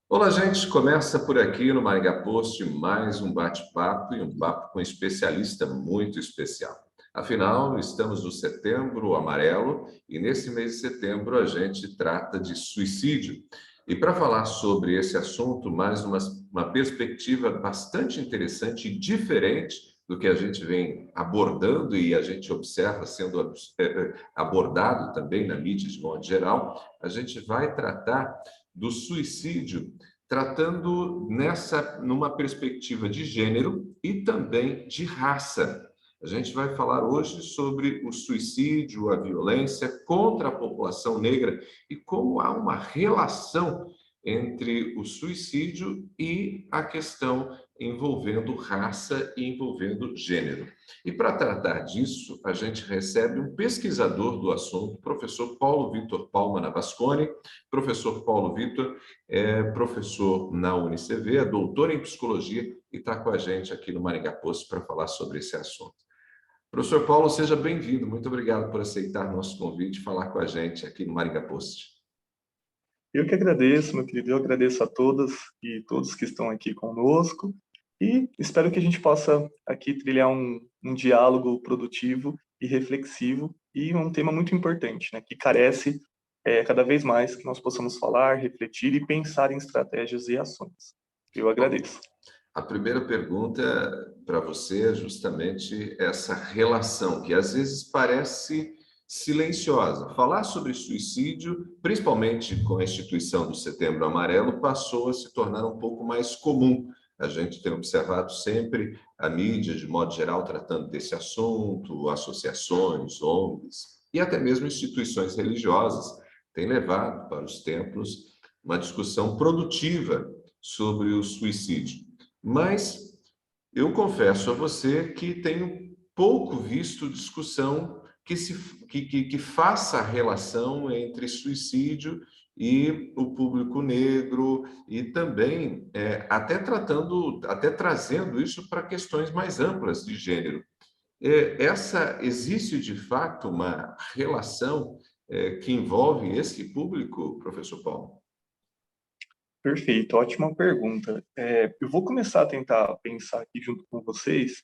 Olá, gente. Começa por aqui no Maringá Post mais um bate-papo e um papo com um especialista muito especial. Afinal, estamos no Setembro Amarelo e nesse mês de setembro a gente trata de suicídio. E para falar sobre esse assunto, mais uma perspectiva bastante interessante e diferente do que a gente vem abordando e a gente observa sendo abordado também na mídia de modo geral, a gente vai tratar do suicídio, tratando numa perspectiva de gênero e também de raça. A gente vai falar hoje sobre o suicídio, a violência contra a população negra e como há uma relação entre o suicídio e a questão envolvendo raça e envolvendo gênero. E para tratar disso, a gente recebe um pesquisador do assunto, o professor Paulo Vitor Palma Navasconi. Professor Paulo Vitor é professor na UniCV, é doutor em psicologia e está com a gente aqui no Maringá Post para falar sobre esse assunto. Professor Paulo, seja bem-vindo. Muito obrigado por aceitar nosso convite e falar com a gente aqui no Maringá Post. Eu que agradeço, meu querido. Eu agradeço a todas e todos que estão aqui conosco e espero que a gente possa aqui trilhar um diálogo produtivo e reflexivo e um tema muito importante, né, que carece cada vez mais que nós possamos falar, refletir e pensar em estratégias e ações. Eu Bom, agradeço. a primeira pergunta para você é justamente essa relação, que às vezes parece silenciosa. Falar sobre suicídio, principalmente com a instituição do Setembro Amarelo, passou a se tornar um pouco mais comum. A gente tem observado sempre a mídia, de modo geral, tratando desse assunto, associações, ONGs e até mesmo instituições religiosas têm levado para os templos uma discussão produtiva sobre o suicídio. Mas eu confesso a você que tenho pouco visto discussão que faça a relação entre suicídio e o público negro e também até trazendo isso para questões mais amplas de gênero. Existe de fato uma relação que envolve esse público, professor Paulo? Perfeito, ótima pergunta. Eu vou começar a tentar pensar aqui junto com vocês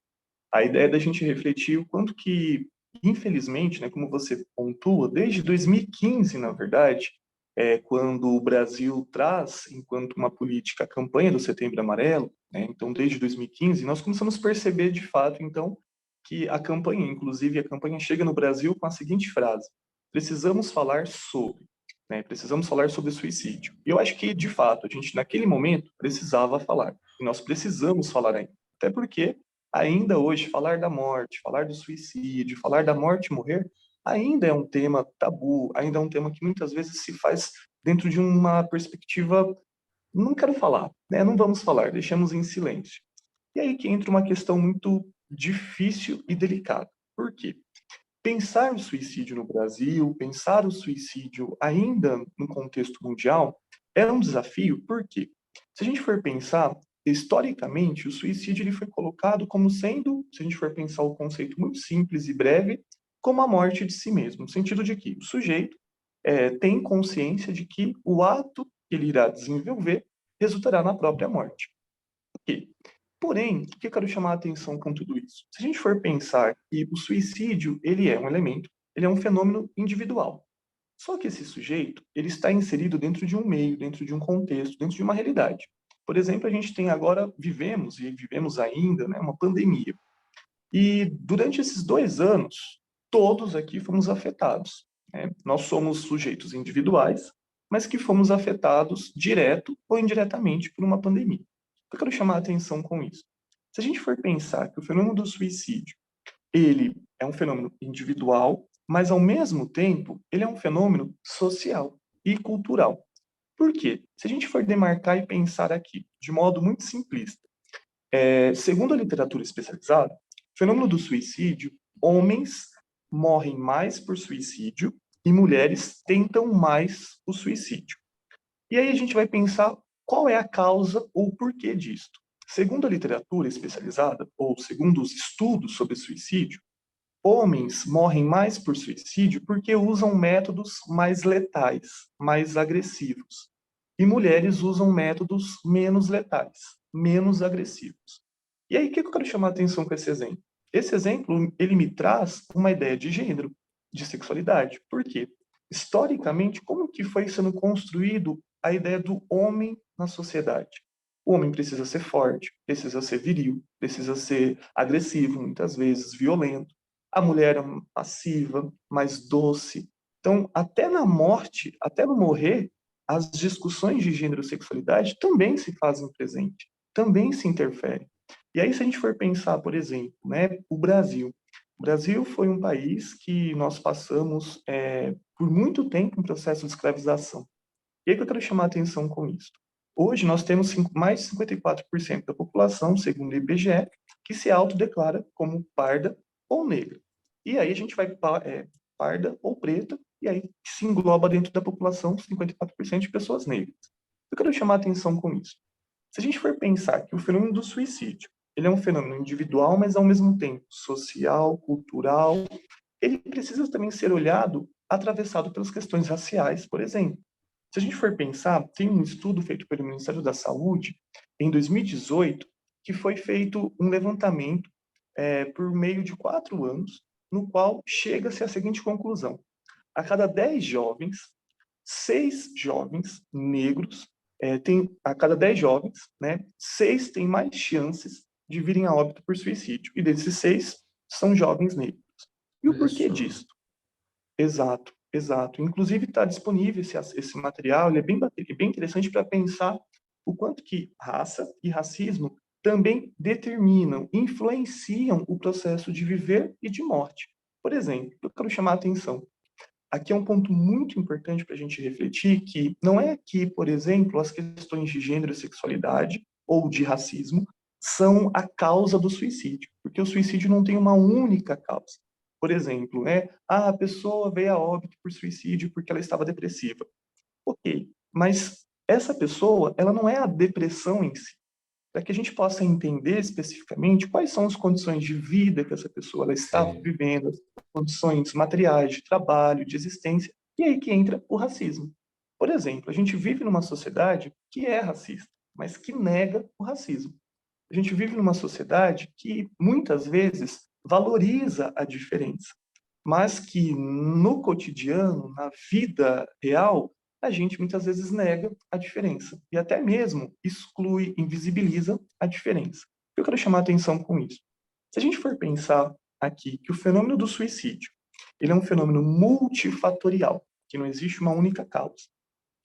a ideia da gente refletir o quanto que, infelizmente, né, como você pontua, desde 2015, na verdade, quando o Brasil traz, enquanto uma política, a campanha do Setembro Amarelo, né, então desde 2015, nós começamos a perceber de fato, então, que a campanha, inclusive a campanha chega no Brasil com a seguinte frase: precisamos falar sobre, né, precisamos falar sobre suicídio. E eu acho que, de fato, a gente naquele momento precisava falar, e nós precisamos falar ainda, até porque ainda hoje, falar da morte, falar do suicídio, falar da morte e morrer, ainda é um tema tabu, ainda é um tema que muitas vezes se faz dentro de uma perspectiva, não quero falar, né? Não vamos falar, deixamos em silêncio. E aí que entra uma questão muito difícil e delicada. Por quê? Pensar o suicídio no Brasil, pensar o suicídio ainda no contexto mundial, é um desafio, por quê? Se a gente for pensar, historicamente, o suicídio ele foi colocado como sendo, se a gente for pensar o conceito muito simples e breve, como a morte de si mesmo, no sentido de que o sujeito tem consciência de que o ato que ele irá desenvolver resultará na própria morte. Ok. Porém, o que eu quero chamar a atenção com tudo isso? Se a gente for pensar que o suicídio, ele é um elemento, ele é um fenômeno individual. Só que esse sujeito, ele está inserido dentro de um meio, dentro de um contexto, dentro de uma realidade. Por exemplo, a gente tem agora, vivemos e vivemos ainda, né, uma pandemia. E durante esses 2 anos, todos aqui fomos afetados, né? Nós somos sujeitos individuais, mas que fomos afetados direto ou indiretamente por uma pandemia. Eu quero chamar a atenção com isso. Se a gente for pensar que o fenômeno do suicídio, ele é um fenômeno individual, mas ao mesmo tempo, ele é um fenômeno social e cultural. Por quê? Se a gente for demarcar e pensar aqui, de modo muito simplista, segundo a literatura especializada, o fenômeno do suicídio, homens morrem mais por suicídio e mulheres tentam mais o suicídio. E aí a gente vai pensar qual é a causa ou o porquê disto. Segundo a literatura especializada, ou segundo os estudos sobre suicídio, homens morrem mais por suicídio porque usam métodos mais letais, mais agressivos. e mulheres usam métodos menos letais, menos agressivos. E aí, o que eu quero chamar a atenção com esse exemplo? Esse exemplo, ele me traz uma ideia de gênero, de sexualidade. Por quê? Historicamente, como que foi sendo construído a ideia do homem na sociedade? O homem precisa ser forte, precisa ser viril, precisa ser agressivo, muitas vezes violento. A mulher é passiva, mais doce. Então, até na morte, até no morrer, as discussões de gênero e sexualidade também se fazem presente, também se interferem. E aí, se a gente for pensar, por exemplo, né, o Brasil. O Brasil foi um país que nós passamos por muito tempo um processo de escravização. E aí que eu quero chamar a atenção com isso. Hoje nós temos mais de 54% da população, segundo o IBGE, que se autodeclara como parda ou negra. E aí a gente vai parda ou preta, e aí se engloba dentro da população 54% de pessoas negras. Eu quero chamar a atenção com isso. Se a gente for pensar que o fenômeno do suicídio, ele é um fenômeno individual, mas ao mesmo tempo social, cultural, ele precisa também ser olhado atravessado pelas questões raciais, por exemplo. Se a gente for pensar, tem um estudo feito pelo Ministério da Saúde, em 2018, que foi feito um levantamento por meio de 4 anos, no qual chega-se à seguinte conclusão. A cada 10 jovens, 6 jovens negros, a cada 10 jovens, né, 6 têm mais chances de virem a óbito por suicídio. E desses 6 são jovens negros. E o Olha porquê só. disso? Exato, exato. Inclusive está disponível esse material, ele é bem interessante para pensar o quanto que raça e racismo também determinam, influenciam o processo de viver e de morte. Por exemplo, eu quero chamar a atenção. Aqui é um ponto muito importante para a gente refletir que não é que, por exemplo, as questões de gênero e sexualidade ou de racismo são a causa do suicídio, porque o suicídio não tem uma única causa. Por exemplo, a pessoa veio a óbito por suicídio porque ela estava depressiva. Ok, mas essa pessoa, ela não é a depressão em si. Para que a gente possa entender especificamente quais são as condições de vida que essa pessoa ela está Sim. vivendo, as condições materiais de trabalho, de existência, e aí que entra o racismo. Por exemplo, a gente vive numa sociedade que é racista, mas que nega o racismo. A gente vive numa sociedade que muitas vezes valoriza a diferença, mas que no cotidiano, na vida real, a gente muitas vezes nega a diferença e até mesmo exclui, invisibiliza a diferença. Eu quero chamar a atenção com isso. Se a gente for pensar aqui que o fenômeno do suicídio, ele é um fenômeno multifatorial, que não existe uma única causa,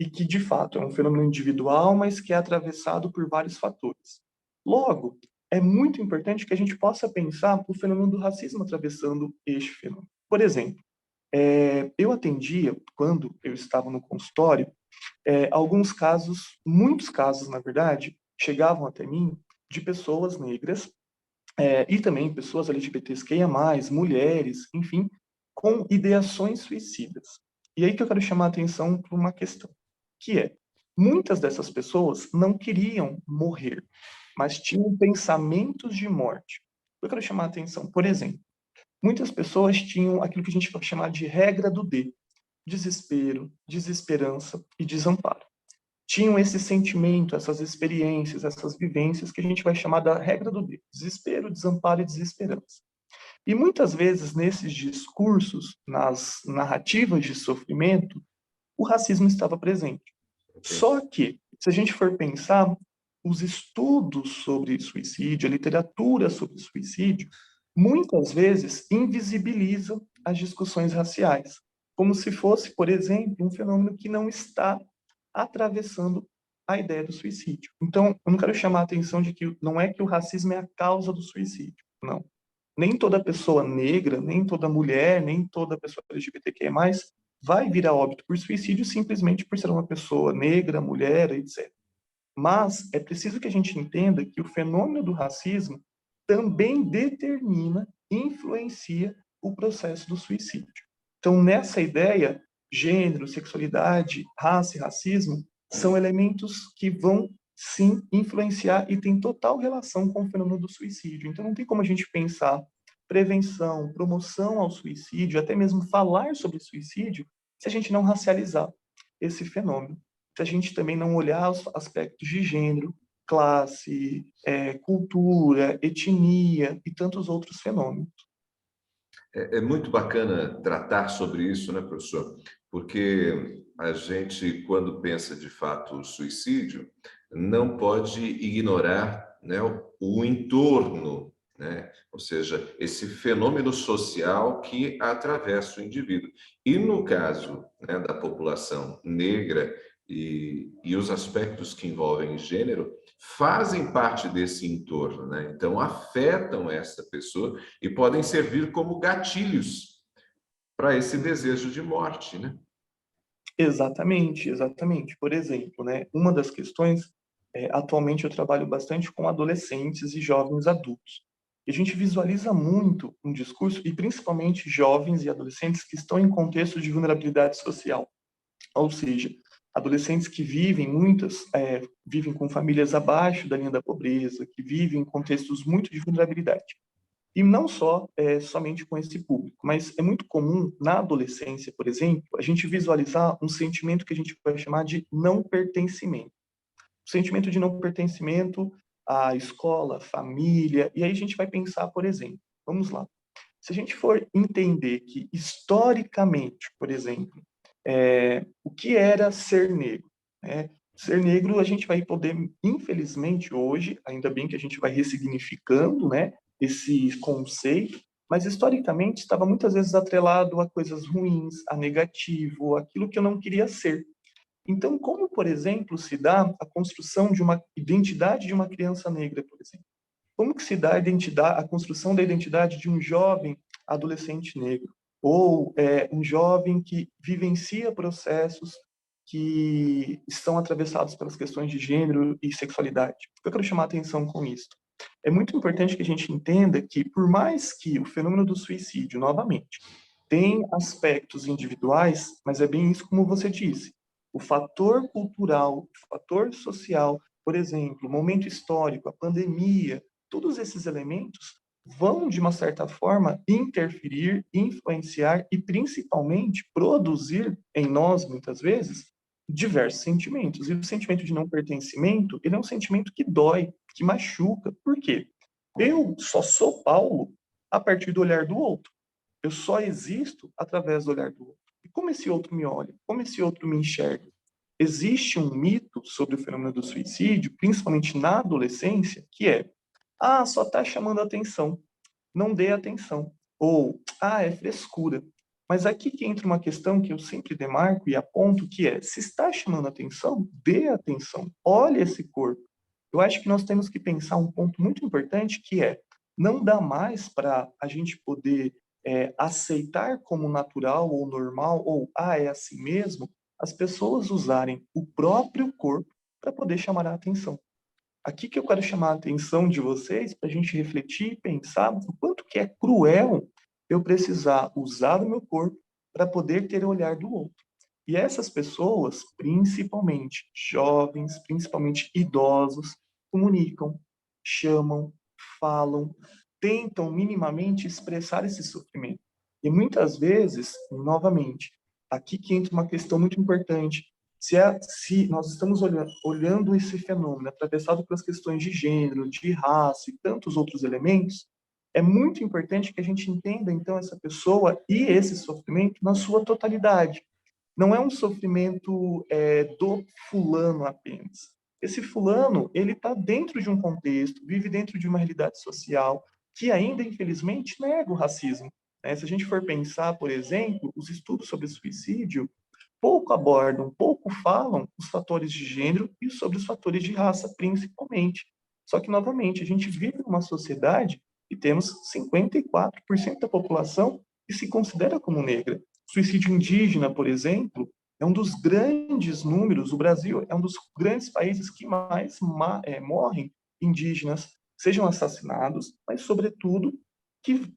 e que de fato é um fenômeno individual, mas que é atravessado por vários fatores. Logo, é muito importante que a gente possa pensar o fenômeno do racismo atravessando este fenômeno. Por exemplo, eu atendia, quando eu estava no consultório, alguns casos, muitos casos, na verdade, chegavam até mim de pessoas negras e também pessoas LGBTQIA+, mulheres, enfim, com ideações suicidas. E aí que eu quero chamar a atenção para uma questão, que é, muitas dessas pessoas não queriam morrer, mas tinham pensamentos de morte. Eu quero chamar a atenção, por exemplo, muitas pessoas tinham aquilo que a gente vai chamar de regra do D, desespero, desesperança e desamparo. Tinham esse sentimento, essas experiências, essas vivências que a gente vai chamar da regra do D, desespero, desamparo e desesperança. E muitas vezes nesses discursos, nas narrativas de sofrimento, o racismo estava presente. Ok. Só que, se a gente for pensar, os estudos sobre suicídio, a literatura sobre suicídio, muitas vezes invisibilizam as discussões raciais, como se fosse, por exemplo, um fenômeno que não está atravessando a ideia do suicídio. Então, eu não quero chamar a atenção de que não é que o racismo é a causa do suicídio, não. Nem toda pessoa negra, nem toda mulher, nem toda pessoa LGBTQIA+, vai vir a óbito por suicídio simplesmente por ser uma pessoa negra, mulher, etc. Mas é preciso que a gente entenda que o fenômeno do racismo também determina, influencia o processo do suicídio. Então, nessa ideia, gênero, sexualidade, raça e racismo são elementos que vão, sim, influenciar e têm total relação com o fenômeno do suicídio. Então, não tem como a gente pensar prevenção, promoção ao suicídio, até mesmo falar sobre suicídio, se a gente não racializar esse fenômeno. se a gente também não olhar os aspectos de gênero, classe, cultura, etnia e tantos outros fenômenos. É muito bacana tratar sobre isso, né, professor? Porque a gente, quando pensa de fato o suicídio, não pode ignorar, né, o entorno, né? Ou seja, esse fenômeno social que atravessa o indivíduo. E no caso, né, da população negra e os aspectos que envolvem gênero, fazem parte desse entorno, né? Então afetam essa pessoa e podem servir como gatilhos para esse desejo de morte, né? Exatamente, exatamente. Por exemplo, né, uma das questões, atualmente eu trabalho bastante com adolescentes e jovens adultos. E a gente visualiza muito um discurso, e principalmente jovens e adolescentes que estão em contexto de vulnerabilidade social. Ou seja, adolescentes que vivem, vivem com famílias abaixo da linha da pobreza, que vivem em contextos muito de vulnerabilidade. E não só somente com esse público, mas é muito comum na adolescência, por exemplo, a gente visualizar um sentimento que a gente vai chamar de não pertencimento. O sentimento de não pertencimento à escola, à família, e aí a gente vai pensar, por exemplo, vamos lá, se a gente for entender que historicamente, por exemplo, o que era ser negro, né? Ser negro, a gente vai poder, infelizmente, hoje, ainda bem que a gente vai ressignificando, né, esse conceito, mas historicamente estava muitas vezes atrelado a coisas ruins, a negativo, aquilo que eu não queria ser. Então, como, por exemplo, se dá a construção de uma identidade de uma criança negra, por exemplo? Como que se dá a construção da identidade de um jovem adolescente negro? Ou um jovem que vivencia processos que estão atravessados pelas questões de gênero e sexualidade. O que eu quero chamar a atenção com isso? É muito importante que a gente entenda que, por mais que o fenômeno do suicídio, novamente, tem aspectos individuais, mas é bem isso como você disse. O fator cultural, o fator social, por exemplo, o momento histórico, a pandemia, todos esses elementos vão, de uma certa forma, interferir, influenciar e, principalmente, produzir em nós, muitas vezes, diversos sentimentos. E o sentimento de não pertencimento, ele é um sentimento que dói, que machuca. Por quê? Eu só sou Paulo a partir do olhar do outro. Eu só existo através do olhar do outro. E como esse outro me olha? Como esse outro me enxerga? Existe um mito sobre o fenômeno do suicídio, principalmente na adolescência, que é: ah, só está chamando atenção, não dê atenção. Ou, ah, é frescura. Mas aqui que entra uma questão que eu sempre demarco e aponto, que é: se está chamando atenção, dê atenção, olhe esse corpo. Eu acho que nós temos que pensar um ponto muito importante, que é: não dá mais para a gente poder aceitar como natural ou normal, ou, ah, é assim mesmo, as pessoas usarem o próprio corpo para poder chamar a atenção. Aqui que eu quero chamar a atenção de vocês para a gente refletir e pensar o quanto que é cruel eu precisar usar o meu corpo para poder ter o olhar do outro. E essas pessoas, principalmente jovens, principalmente idosos, comunicam, chamam, falam, tentam minimamente expressar esse sofrimento. E muitas vezes, novamente, aqui que entra uma questão muito importante: se nós estamos olhando esse fenômeno atravessado pelas questões de gênero, de raça e tantos outros elementos, é muito importante que a gente entenda, então, essa pessoa e esse sofrimento na sua totalidade. Não é um sofrimento do fulano apenas. Esse fulano, ele está dentro de um contexto, vive dentro de uma realidade social que ainda, infelizmente, nega o racismo, né? Se a gente for pensar, por exemplo, os estudos sobre suicídio pouco abordam, pouco falam os fatores de gênero e sobre os fatores de raça, principalmente. Só que, novamente, a gente vive numa sociedade e temos 54% da população que se considera como negra. Suicídio indígena, por exemplo, é um dos grandes números. O Brasil é um dos grandes países que mais morrem indígenas, sejam assassinados, mas, sobretudo, que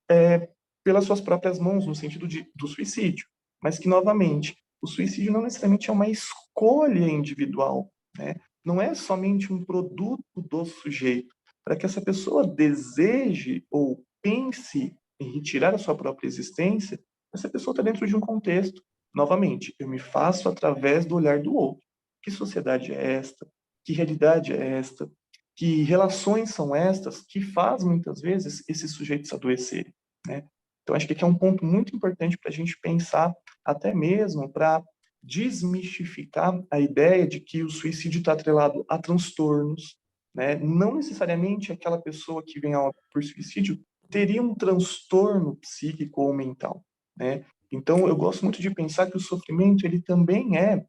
pelas suas próprias mãos, no sentido do suicídio. Mas que, novamente, o suicídio não necessariamente é uma escolha individual, né? Não é somente um produto do sujeito. Para que essa pessoa deseje ou pense em retirar a sua própria existência, essa pessoa está dentro de um contexto. Novamente, eu me faço através do olhar do outro. que sociedade é esta, que realidade é esta, que relações são estas que faz muitas vezes esses sujeitos adoecerem, né? Então acho que aqui é um ponto muito importante para a gente pensar, até mesmo para desmistificar a ideia de que o suicídio está atrelado a transtornos, né? Não necessariamente aquela pessoa que vem a óbito por suicídio teria um transtorno psíquico ou mental, né? Então eu gosto muito de pensar que o sofrimento ele também é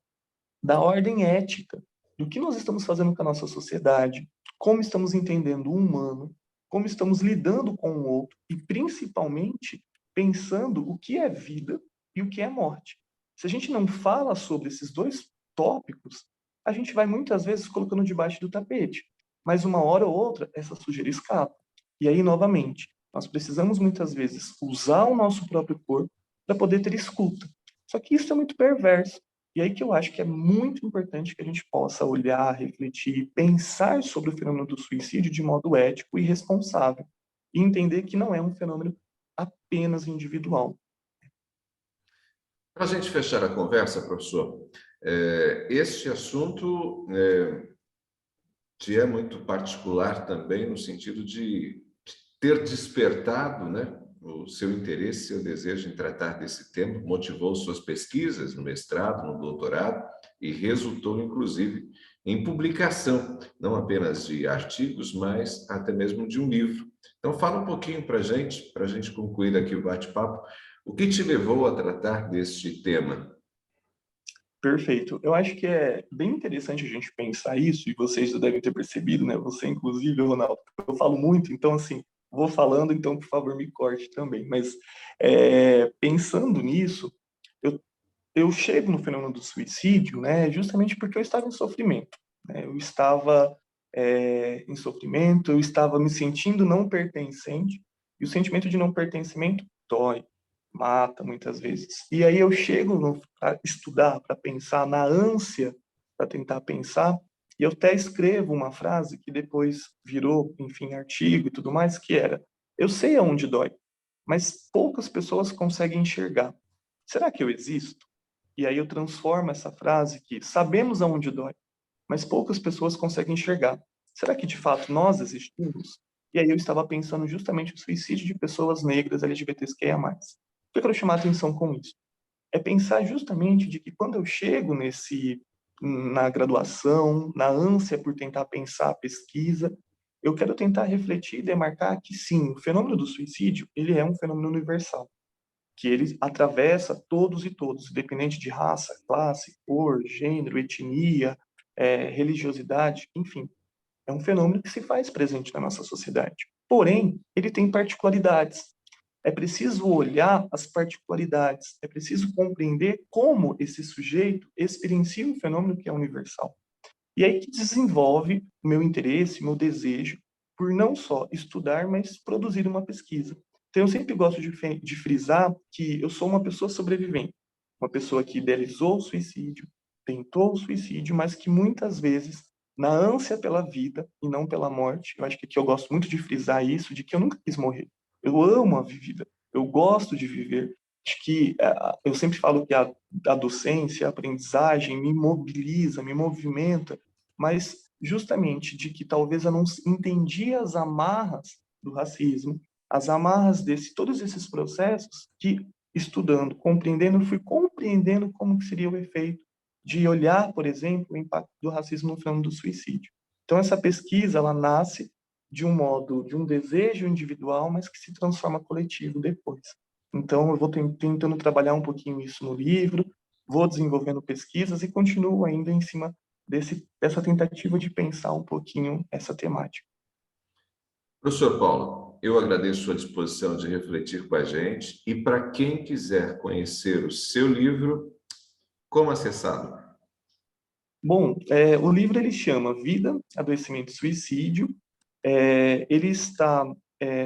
da ordem ética, do que nós estamos fazendo com a nossa sociedade, como estamos entendendo o humano, como estamos lidando com o outro e, principalmente, pensando o que é vida e o que é morte. Se a gente não fala sobre esses dois tópicos, a gente vai muitas vezes colocando debaixo do tapete, mas uma hora ou outra essa sujeira escapa. E aí, novamente, nós precisamos muitas vezes usar o nosso próprio corpo para poder ter escuta. Só que isso é muito perverso. E aí que eu acho que é muito importante que a gente possa olhar, refletir, pensar sobre o fenômeno do suicídio de modo ético e responsável. E entender que não é um fenômeno apenas individual. Para a gente fechar a conversa, professor, este assunto te é muito particular também no sentido de ter despertado, né, o seu interesse, seu desejo em tratar desse tema, motivou suas pesquisas no mestrado, no doutorado e resultou, inclusive, em publicação, não apenas de artigos, mas até mesmo de um livro. Então, fala um pouquinho para a gente concluir aqui o bate-papo. O que te levou a tratar deste tema? Perfeito. Eu acho que é bem interessante a gente pensar isso, e vocês já devem ter percebido, né? Você, inclusive, Ronaldo, eu falo muito, então, assim, vou falando, então, por favor, me corte também. Mas, pensando nisso, eu, eu chego no fenômeno do suicídio, né, justamente porque eu estava em sofrimento, né? Eu estava em sofrimento, eu estava me sentindo não pertencente, e o sentimento de não pertencimento dói, mata muitas vezes. E aí eu chego para estudar, para pensar na ânsia, para tentar pensar, e eu até escrevo uma frase que depois virou, enfim, artigo e tudo mais, que era: eu sei aonde dói, mas poucas pessoas conseguem enxergar. Será que eu existo? E aí eu transformo essa frase que sabemos aonde dói, mas poucas pessoas conseguem enxergar. Será que de fato nós existimos? E aí eu estava pensando justamente no suicídio de pessoas negras LGBTQIA+. O que eu quero chamar a atenção com isso? É pensar justamente de que quando eu chego na graduação, na ânsia por tentar pensar a pesquisa, eu quero tentar refletir e demarcar que sim, o fenômeno do suicídio, ele é um fenômeno universal, que ele atravessa todos e todos, independente de raça, classe, cor, gênero, etnia, religiosidade, enfim. É um fenômeno que se faz presente na nossa sociedade. Porém, ele tem particularidades. É preciso olhar as particularidades, é preciso compreender como esse sujeito experiencia um fenômeno que é universal. E aí que desenvolve o meu interesse, o meu desejo por não só estudar, mas produzir uma pesquisa. Então, eu sempre gosto de frisar que eu sou uma pessoa sobrevivente, uma pessoa que idealizou o suicídio, tentou o suicídio, mas que muitas vezes, na ânsia pela vida e não pela morte, eu acho que aqui eu gosto muito de frisar isso, de que eu nunca quis morrer. Eu amo a vida, eu gosto de viver. Acho que eu sempre falo que a docência, a aprendizagem me mobiliza, me movimenta, mas justamente de que talvez eu não entendia as amarras do racismo, as amarras todos esses processos que, estudando, compreendendo, eu fui compreendendo como que seria o efeito de olhar, por exemplo, o impacto do racismo no fenômeno do suicídio. Então, essa pesquisa, ela nasce de um modo, de um desejo individual, mas que se transforma coletivo depois. Então, eu vou tentando trabalhar um pouquinho isso no livro, vou desenvolvendo pesquisas e continuo ainda em cima dessa tentativa de pensar um pouquinho essa temática. Professor Paulo, eu agradeço sua disposição de refletir com a gente e para quem quiser conhecer o seu livro, como acessá-lo? Bom, o livro ele chama Vida, Adoecimento e Suicídio. Ele está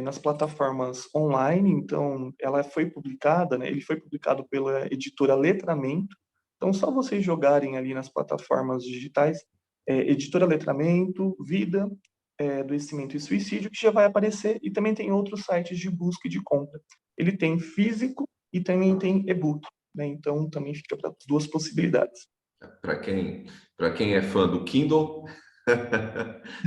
nas plataformas online, então ela foi publicada, né, ele foi publicado pela editora Letramento. Então, só vocês jogarem ali nas plataformas digitais, editora Letramento, Vida, Adoecimento e Suicídio, que já vai aparecer, e também tem outros sites de busca e de compra. Ele tem físico e também tem e-book, né? Então também fica para as duas possibilidades. Para quem Para quem é fã do Kindle,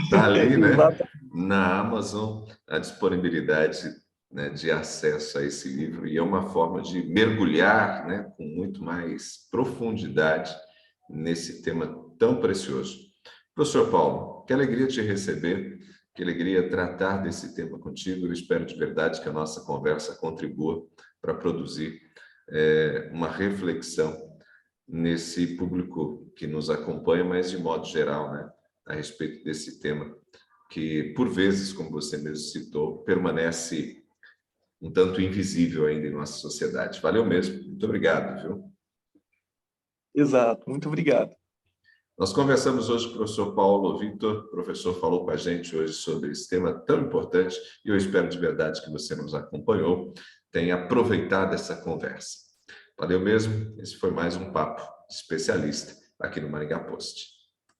está ali, né, Exato. na Amazon, a disponibilidade, né, de acesso a esse livro, e é uma forma de mergulhar, né, com muito mais profundidade nesse tema tão precioso. Professor Paulo, que alegria te receber, que alegria tratar desse tema contigo. Eu espero de verdade que a nossa conversa contribua para produzir uma reflexão nesse público que nos acompanha, mas de modo geral, né, a respeito desse tema que, por vezes, como você mesmo citou, permanece um tanto invisível ainda em nossa sociedade. Valeu mesmo. Muito obrigado, viu? Exato. Muito obrigado. Nós conversamos hoje com o professor Paulo Vitor, o professor falou com a gente hoje sobre esse tema tão importante e eu espero de verdade que você nos acompanhou, tenha aproveitado essa conversa. Valeu mesmo, esse foi mais um papo especialista aqui no Maringá Post.